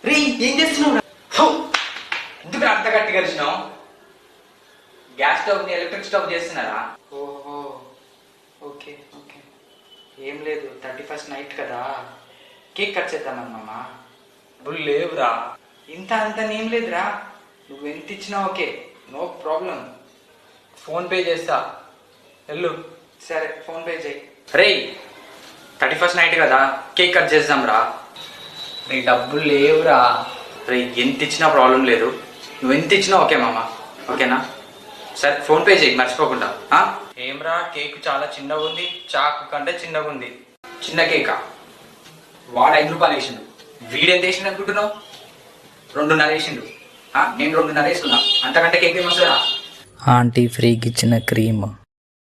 రే ఏం చేస్తున్నావు? ఎందుకు అంత గట్టి కలిసినావు? గ్యాస్ స్టవ్ ని ఎలక్ట్రిక్ స్టవ్ చేస్తున్నారా? ఓహో, ఓకే ఓకే. ఏం లేదు, 31st నైట్ కదా, కేక్ కట్ చేద్దామన్నమ్మా. డబ్బులు లేవురా. ఇంత అంత ఏం లేదురా, నువ్వు ఎంత ఇచ్చినా okay, no problem. PhonePe చేస్తా, వెళ్ళు. సరే, ఫోన్ పే చేయి. రే 31st నైట్ కదా, కేక్ కట్ చేద్దాం రా. నీ డబ్బులు లేవురా. రే ఎంత ఇచ్చినా ప్రాబ్లం లేదు, నువ్వు ఎంత ఇచ్చినా ఓకే మామ, ఓకేనా? సరే ఫోన్ పే చేయి మర్చిపోకుండా. ఏమ్రా కేక్ చాలా చిన్నగా ఉంది, చాకు కంటే చిన్నగా ఉంది. చిన్న కేకా? వాడు 5 రూపాయలు వేసిండు, వీడెంత వేసిండు అనుకుంటున్నావు? 2.5 వేసిండు. నేను 2.5 వేసుకున్నా, అంతకంటే కేక్ ఏమొస్తుందా? ఆంటీ ఫ్రీకి ఇచ్చిన క్రీమ్